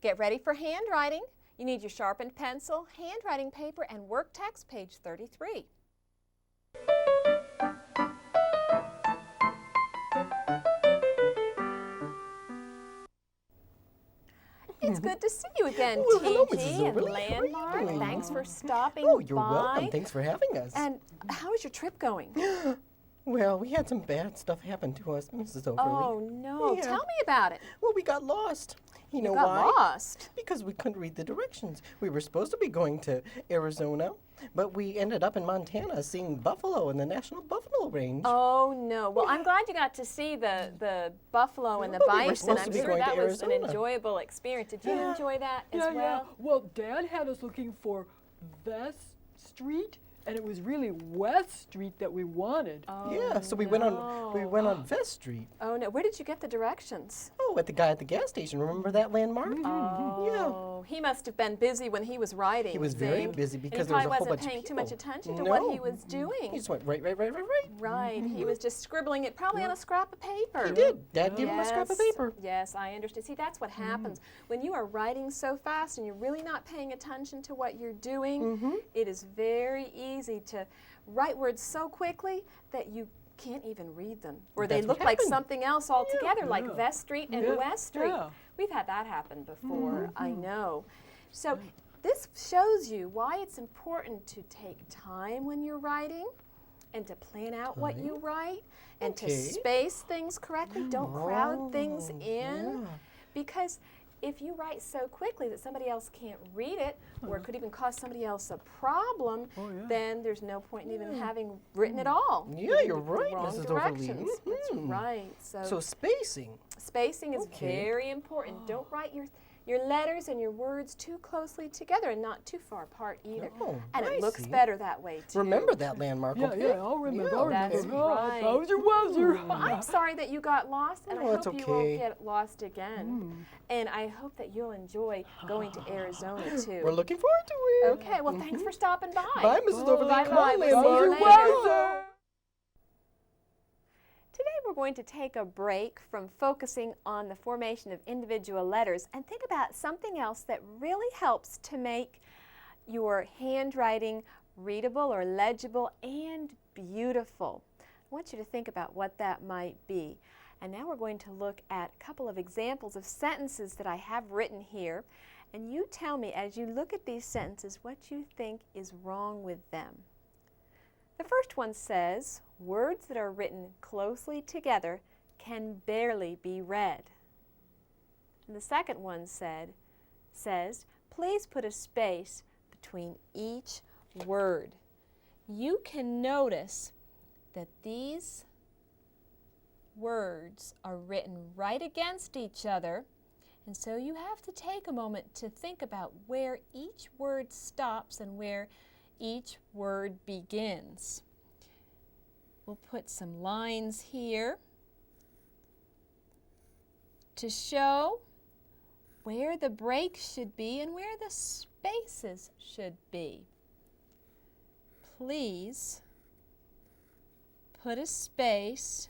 Get ready for handwriting. You need your sharpened pencil, handwriting paper, and work text, page 33. It's good to see you again, Well, hello, TG Mrs. and Overly. How are you Landmark. doing? Thanks for stopping Oh, you're by. welcome. Thanks for having us. And how is your trip going? Well, we had some bad stuff happen to us, Mrs. Overly. Oh, no. Yeah. Tell me about it. Well, we got lost. You know got why? lost? Because we couldn't read the directions. We were supposed to be going to Arizona, but we ended up in Montana seeing buffalo in the National Buffalo Range. Oh, no. Well, I'm glad you got to see the buffalo and the Well, we were bison. supposed to I'm be sure going that to was an Arizona. enjoyable experience. Did you Yeah. enjoy that as Yeah, well? yeah. Well, Dad had us looking for West Street, and it was really West Street that we wanted. Oh, Yeah, so we went on Vest Street. Oh, no. Where did you get the directions? Oh, at the guy at the gas station. Remember that landmark? Oh, he must have been busy when he was writing. He was very see? busy And because he there was a probably whole bunch wasn't paying of too much people. attention to what he No. was doing. He just went right. Right. He was just scribbling it probably on a scrap of paper. He did. Dad gave him a scrap of Yes. paper. Yes, I understand. See, that's what happens. When you are writing so fast and you're really not paying attention to what you're doing, it is very easy to write words so quickly that you can't even read them. Or they That's what look like happened. something else altogether, like Yeah. Vest Street and Yeah. West Street. Yeah. We've had that happen before, I know. So this shows you why it's important to take time when you're writing and to plan out what you write and to Okay. space things correctly. Don't crowd things Oh, in. yeah. Because if you write so quickly that somebody else can't read it, or it could even cause somebody else a problem, Oh, yeah. then there's no point in even having written at all. Yeah, Giving you're the right, wrong Mrs. Overly. directions. That's Mhm. right. So spacing. Spacing is Okay. very important. Don't write your letters and your words too closely together and not too far apart either. Oh, And I it looks see. better that way too. Remember that landmark, Yeah, okay? yeah, I'll remember. Yeah, I'll that's remember. right. How's your weather? Well, I'm sorry that you got lost, and I Oh, it's hope you won't okay. get lost again. And I hope that you'll enjoy going to Arizona too. We're looking forward to it. Okay, well, thanks for stopping by. Bye, Mrs. Overly. Bye-bye. Come on, We'll see you landmark. later. Today we're going to take a break from focusing on the formation of individual letters and think about something else that really helps to make your handwriting readable or legible and beautiful. I want you to think about what that might be. And now we're going to look at a couple of examples of sentences that I have written here. And you tell me, as you look at these sentences, what you think is wrong with them. The first one says, words that are written closely together can barely be read. And the second one says, please put a space between each word. You can notice that these words are written right against each other, and so you have to take a moment to think about where each word stops and where each word begins. We'll put some lines here to show where the breaks should be and where the spaces should be. Please put a space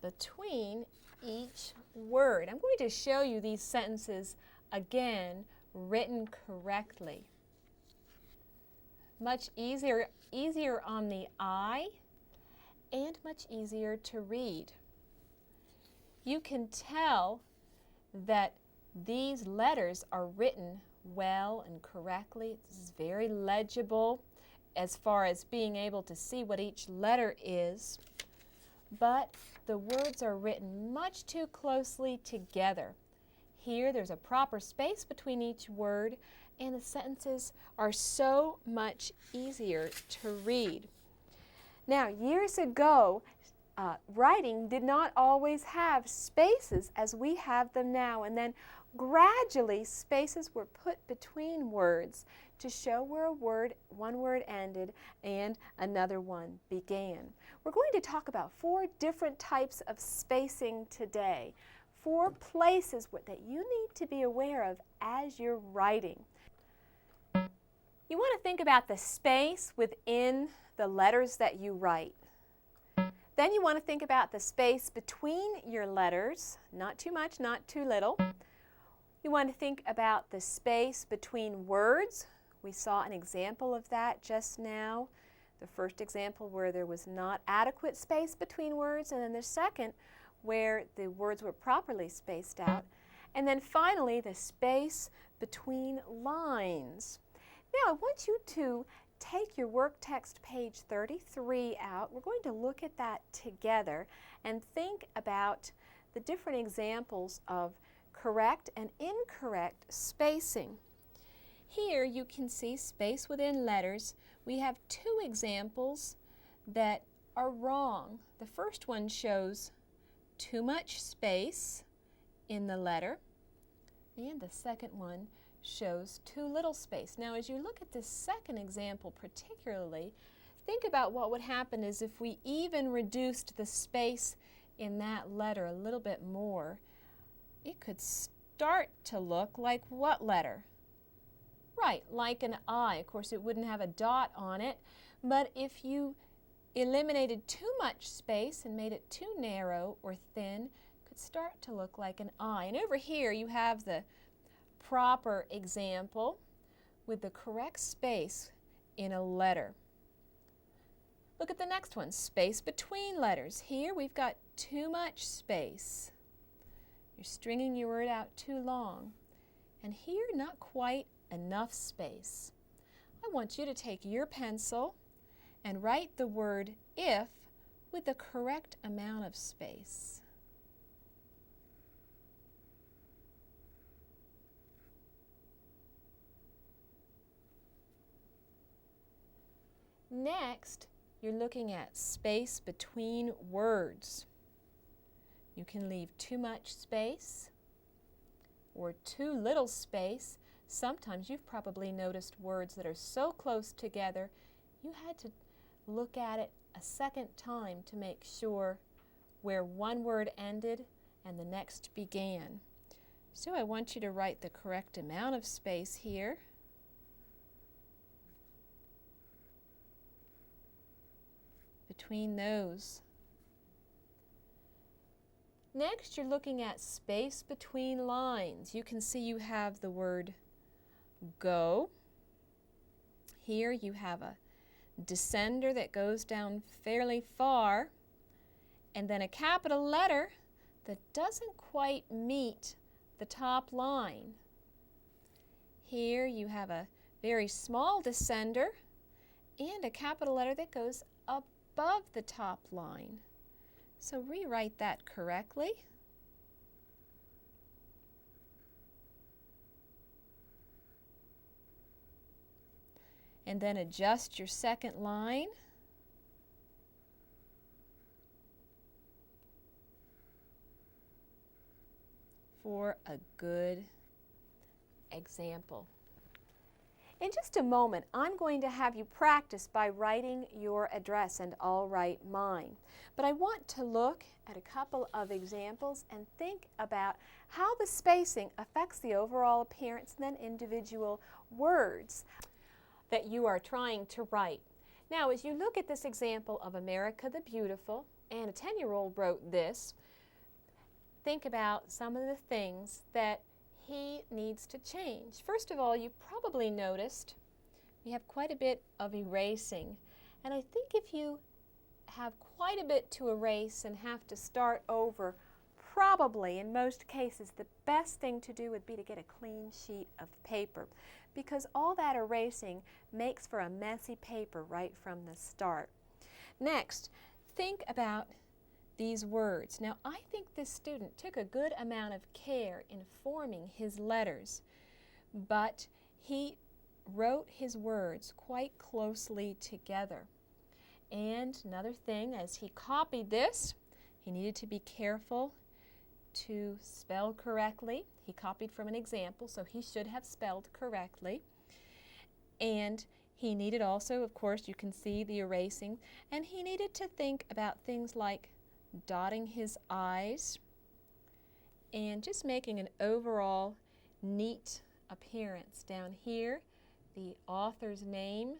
between each word. I'm going to show you these sentences again, written correctly. Much easier on the eye and much easier to read. You can tell that these letters are written well and correctly. This is very legible as far as being able to see what each letter is, but the words are written much too closely together. Here there's a proper space between each word, and the sentences are so much easier to read. Now, years ago, writing did not always have spaces as we have them now, and then gradually spaces were put between words to show where one word ended and another one began. We're going to talk about 4 different types of spacing today, 4 places that you need to be aware of as you're writing. You want to think about the space within the letters that you write. Then you want to think about the space between your letters, not too much, not too little. You want to think about the space between words. We saw an example of that just now. The first example where there was not adequate space between words, and then the second where the words were properly spaced out. And then finally, the space between lines. Now, I want you to take your work text page 33 out. We're going to look at that together and think about the different examples of correct and incorrect spacing. Here you can see space within letters. We have two examples that are wrong. The first one shows too much space in the letter, and the second one shows too little space. Now, as you look at this second example particularly, think about what would happen is if we even reduced the space in that letter a little bit more, it could start to look like what letter? Right, like an I. Of course, it wouldn't have a dot on it, but if you eliminated too much space and made it too narrow or thin, it could start to look like an I. And over here you have the proper example with the correct space in a letter. Look at the next one, space between letters. Here we've got too much space. You're stringing your word out too long. And here, not quite enough space. I want you to take your pencil and write the word if with the correct amount of space. Next, you're looking at space between words. You can leave too much space or too little space. Sometimes you've probably noticed words that are so close together you had to look at it a second time to make sure where one word ended and the next began. So I want you to write the correct amount of space here. Between those. Next, you're looking at space between lines. You can see you have the word go. Here you have a descender that goes down fairly far, and then a capital letter that doesn't quite meet the top line. Here you have a very small descender and a capital letter that goes above the top line. So rewrite that correctly. And then adjust your second line. For a good example. In just a moment, I'm going to have you practice by writing your address, and I'll write mine. But I want to look at a couple of examples and think about how the spacing affects the overall appearance and then individual words that you are trying to write. Now, as you look at this example of America the Beautiful, and a 10-year-old wrote this, think about some of the things that he needs to change. First of all, you probably noticed we have quite a bit of erasing. And I think if you have quite a bit to erase and have to start over, probably in most cases the best thing to do would be to get a clean sheet of paper, because all that erasing makes for a messy paper right from the start. Next, think about these words. Now, I think this student took a good amount of care in forming his letters, but he wrote his words quite closely together. And another thing, as he copied this, he needed to be careful to spell correctly. He copied from an example, so he should have spelled correctly. And he needed also, of course, you can see the erasing, and he needed to think about things like dotting his I's and just making an overall neat appearance. Down here, the author's name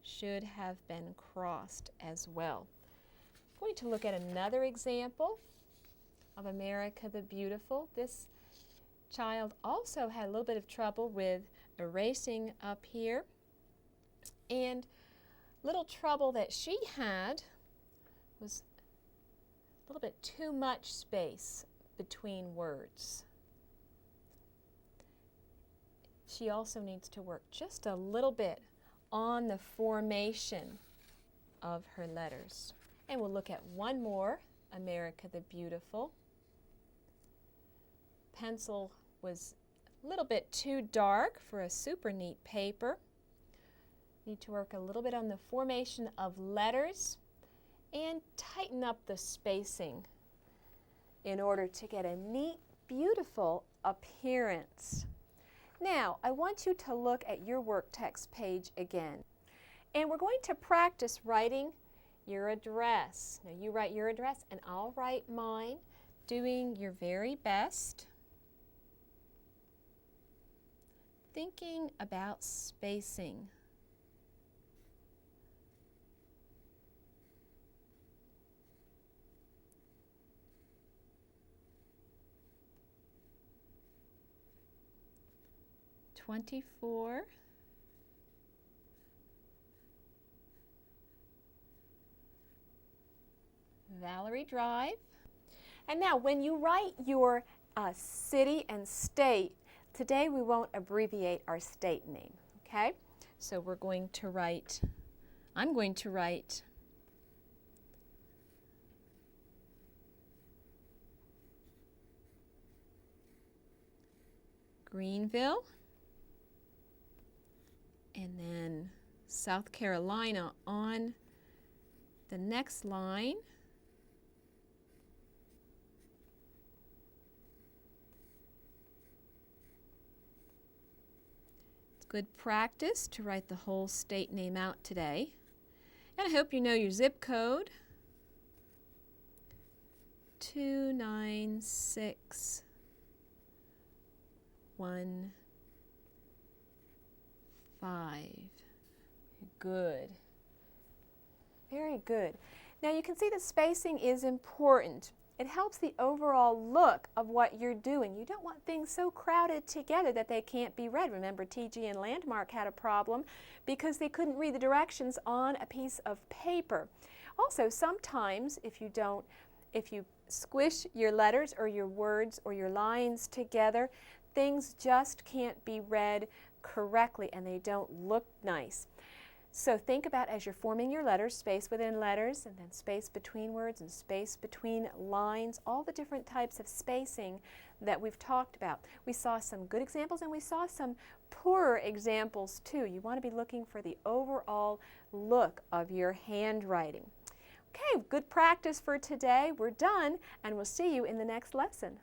should have been crossed as well. I'm going to look at another example of America the Beautiful. This child also had a little bit of trouble with erasing up here. And little trouble that she had was a little bit too much space between words. She also needs to work just a little bit on the formation of her letters. And we'll look at one more, America the Beautiful. Pencil was a little bit too dark for a super neat paper. Need to work a little bit on the formation of letters and tighten up the spacing in order to get a neat, beautiful appearance. Now, I want you to look at your work text page again. And we're going to practice writing your address. Now, you write your address and I'll write mine, doing your very best. Thinking about spacing. "24 Valerie Drive." And now when you write your city and state, today we won't abbreviate our state name, okay? So we're going to write, I'm going to write Greenville, and then South Carolina on the next line. It's good practice to write the whole state name out today. And I hope you know your zip code. 29615. Good. Very good. Now you can see that spacing is important. It helps the overall look of what you're doing. You don't want things so crowded together that they can't be read. Remember, TG and Landmark had a problem because they couldn't read the directions on a piece of paper. Also, sometimes if you squish your letters or your words or your lines together, things just can't be read correctly and they don't look nice. So think about, as you're forming your letters, space within letters, and then space between words and space between lines, all the different types of spacing that we've talked about. We saw some good examples and we saw some poorer examples too. You want to be looking for the overall look of your handwriting. Okay, good practice for today. We're done, and we'll see you in the next lesson.